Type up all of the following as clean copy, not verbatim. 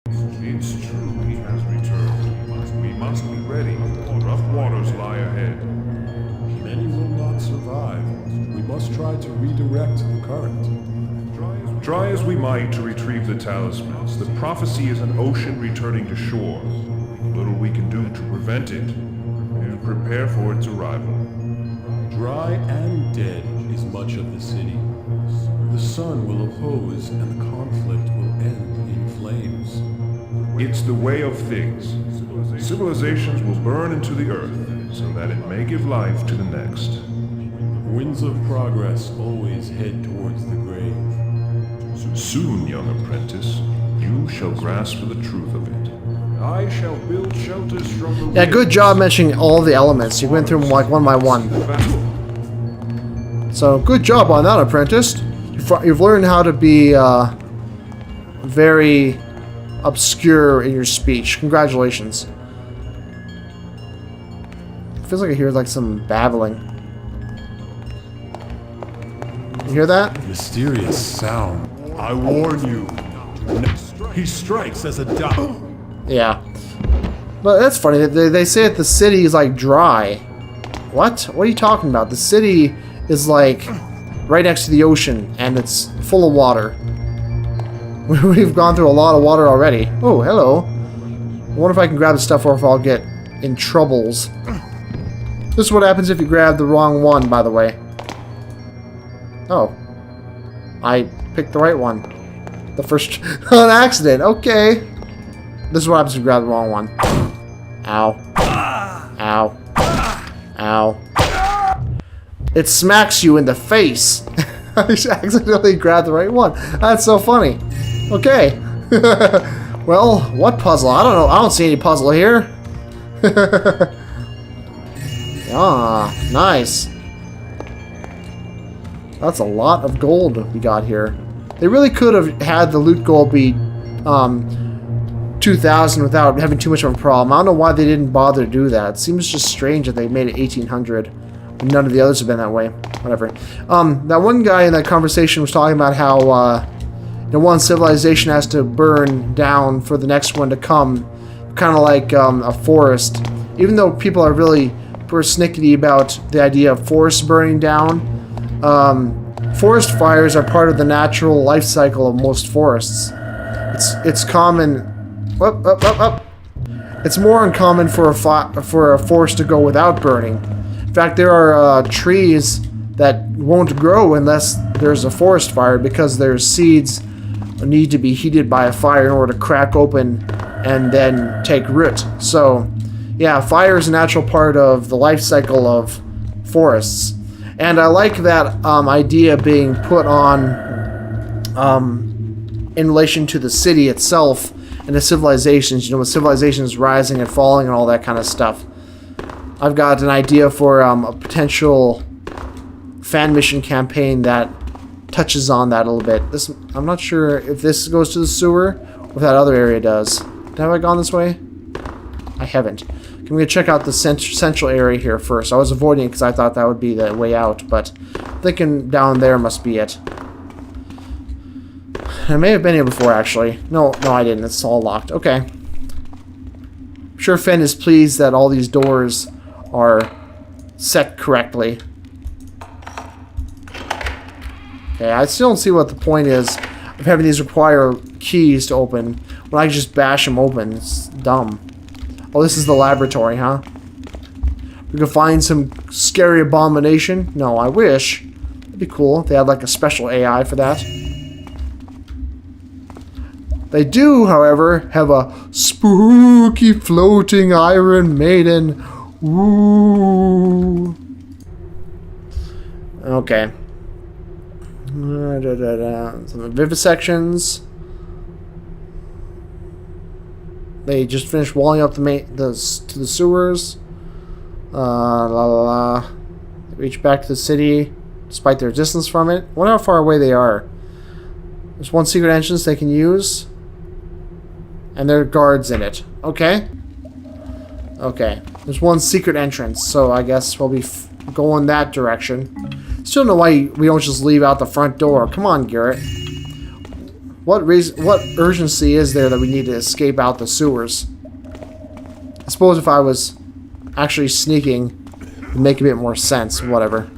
It's true he has returned. We must be ready. Rough waters lie ahead. Many will not survive. We must try to redirect the current. Try as we might to retrieve the talismans, the prophecy is an ocean returning to shore. Little we can do to prevent it, and prepare for its arrival. Dry and dead is much of the city. The sun will oppose and the conflict will end in flames. It's the way of things. Civilizations will burn into the earth, so that it may give life to the next. Winds of progress always head towards the grave. Soon, young apprentice, you shall grasp the truth of it. I shall build shelters from the Yeah, good job mentioning all the elements. You went through them like one by one. So, good job on that, apprentice. You've learned how to be very obscure in your speech. Congratulations. Feels like I hear like some babbling. You hear that? Mysterious sound. I warn you. He strikes as a dove. Yeah. But that's funny. They say that the city is like dry. What? What are you talking about? The city is like right next to the ocean and it's full of water. We've gone through a lot of water already. Oh, hello. I wonder if I can grab the stuff or if I'll get in troubles. This is what happens if you grab the wrong one, by the way. Oh. I picked the right one. The first... on accident. Okay. This is what happens if you grab the wrong one. Ow. Ow. Ow. It smacks you in the face. I accidentally grabbed the right one. That's so funny. Okay. Well, what puzzle? I don't know. I don't see any puzzle here. Ah, nice. That's a lot of gold we got here. They really could have had the loot goal be 2,000 without having too much of a problem. I don't know why they didn't bother to do that. It seems just strange that they made it 1,800. None of the others have been that way. Whatever. That one guy in that conversation was talking about how one civilization has to burn down for the next one to come. Kind of like a forest. Even though people are really persnickety about the idea of forests burning down, forest fires are part of the natural life cycle of most forests. It's common. It's more uncommon for a forest to go without burning. In fact, there are trees that won't grow unless there's a forest fire because their seeds need to be heated by a fire in order to crack open and then take root. So, yeah, fire is a natural part of the life cycle of forests. And I like that idea being put on in relation to the city itself and the civilizations. You know, with civilizations rising and falling and all that kind of stuff. I've got an idea for a potential fan mission campaign that touches on that a little bit. I'm not sure if this goes to the sewer or if that other area does. Have I gone this way? I haven't. I'm going to check out the central area here first. I was avoiding it because I thought that would be the way out, but I'm thinking down there must be it. I may have been here before, actually. No, I didn't. It's all locked. Okay. I'm sure Finn is pleased that all these doors are set correctly. Okay, I still don't see what the point is of having these require keys to open when I can just bash them open. It's dumb. Oh, this is the laboratory, huh? We could find some scary abomination? No, I wish. It'd be cool if they had like a special AI for that. They do, however, have a spooky floating Iron Maiden. Ooh. Okay. Some vivisections. They just finished walling up to the sewers. They reach back to the city despite their distance from it. I wonder how far away they are. There's one secret entrance they can use. And there are guards in it. Okay. Okay. There's one secret entrance, so I guess we'll be going that direction. Still don't know why we don't just leave out the front door. Come on, Garrett. What reason? What urgency is there that we need to escape out the sewers? I suppose if I was actually sneaking, it'd make a bit more sense. Whatever.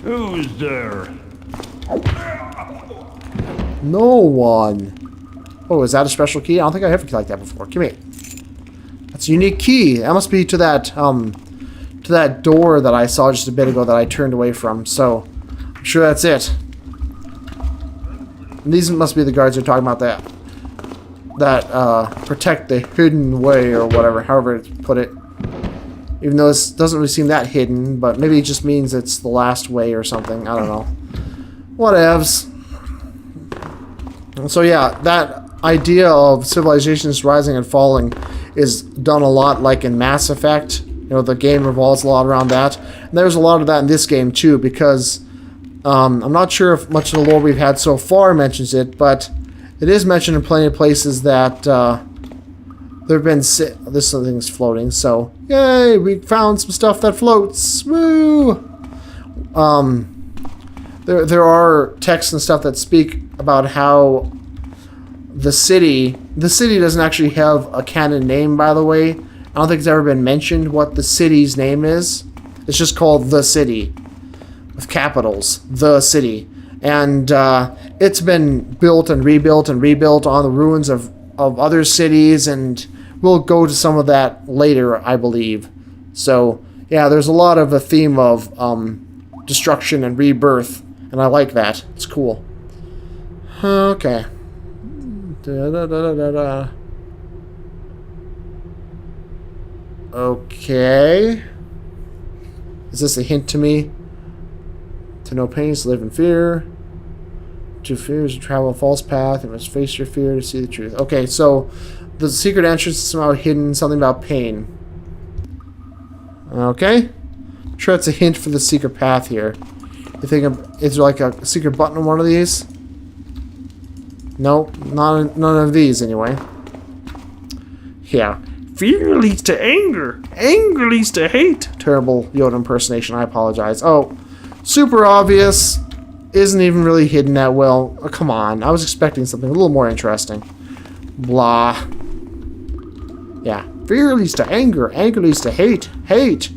Who's there? No one. Oh, is that a special key? I don't think I ever key like that before. Come here. That's a unique key. That must be to that door that I saw just a bit ago that I turned away from. So, I'm sure that's it. And these must be the guards who are talking about that protect the hidden way or whatever, however to put it. Even though this doesn't really seem that hidden, but maybe it just means it's the last way or something. I don't know. Whatevs. So yeah, that idea of civilizations rising and falling is done a lot like in Mass Effect. You know, the game revolves a lot around that. And there's a lot of that in this game too, because I'm not sure if much of the lore we've had so far mentions it, but it is mentioned in plenty of places that there have been... This thing's floating, so... Yay! We found some stuff that floats! Woo! There are texts and stuff that speak about how the city doesn't actually have a canon name, by the way. I don't think it's ever been mentioned what the city's name is. It's just called The City. With capitals. The City. And it's been built and rebuilt on the ruins of other cities, and we'll go to some of that later, I believe. So, yeah, there's a lot of a theme of destruction and rebirth, and I like that. It's cool. Okay. Okay. Is this a hint to me? To know pain is to live in fear. To fear is to travel a false path. You must face your fear to see the truth. Okay, so the secret entrance is somehow hidden. Something about pain. Okay. I'm sure it's a hint for the secret path here. You think is there like a secret button on one of these? Nope, none of these anyway. Yeah. Fear leads to anger. Anger leads to hate. Terrible Yoda impersonation. I apologize. Oh, super obvious. Isn't even really hidden that well. Oh, come on. I was expecting something a little more interesting. Blah. Yeah. Fear leads to anger. Anger leads to hate. Hate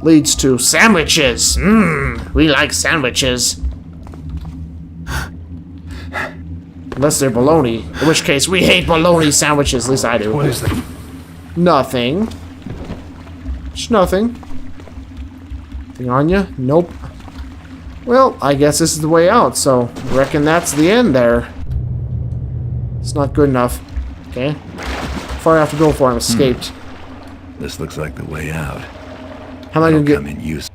leads to sandwiches. We like sandwiches. Unless they're bologna. In which case, we hate bologna sandwiches. At least I do. What is that? Nothing. Just nothing. Anything on you? Nope. Well, I guess this is the way out, so I reckon that's the end there. It's not good enough. Okay. How far I have to go before I'm escaped? This looks like the way out. How am I gonna Come get... in use.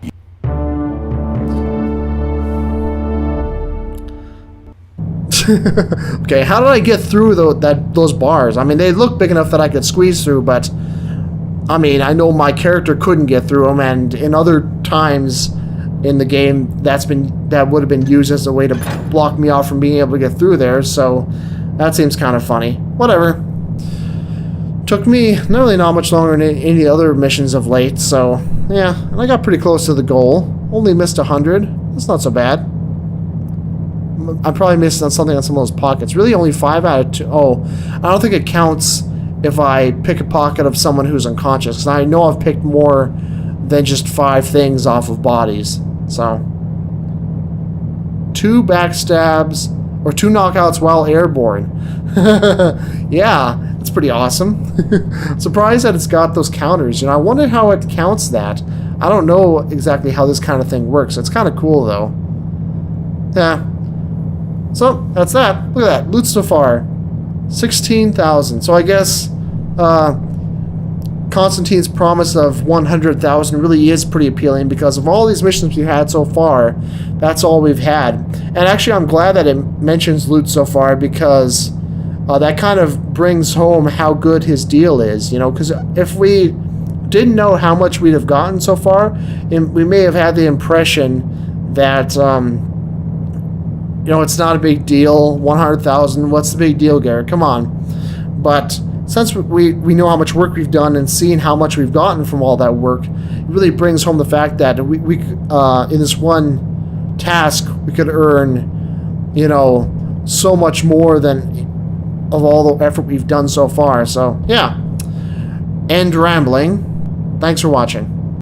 Okay, how did I get through those bars? I mean, they look big enough that I could squeeze through, but... I mean, I know my character couldn't get through them, and in other times in the game, that would have been used as a way to block me off from being able to get through there, so that seems kind of funny. Whatever. Took me not much longer than any other missions of late, so yeah, and I got pretty close to the goal. Only missed 100. That's not so bad. I probably missed on something on some of those pockets. Really, only 5 out of 2. Oh, I don't think it counts if I pick a pocket of someone who's unconscious, because I know I've picked more than just 5 things off of bodies. So, 2 backstabs, or 2 knockouts while airborne. Yeah, that's pretty awesome. Surprised that it's got those counters. You know, I wonder how it counts that. I don't know exactly how this kind of thing works. It's kind of cool, though. Yeah. So, that's that. Look at that. Loot so far. 16,000. So I guess Constantine's promise of 100,000 really is pretty appealing, because of all these missions we've had so far, that's all we've had. And actually, I'm glad that it mentions loot so far, because that kind of brings home how good his deal is, you know, because if we didn't know how much we'd have gotten so far, we may have had the impression that, you know, it's not a big deal. 100,000, what's the big deal, Garrett? Come on. But since we know how much work we've done and seen how much we've gotten from all that work, it really brings home the fact that we in this one task, we could earn, you know, so much more than of all the effort we've done so far. So, yeah. End rambling. Thanks for watching.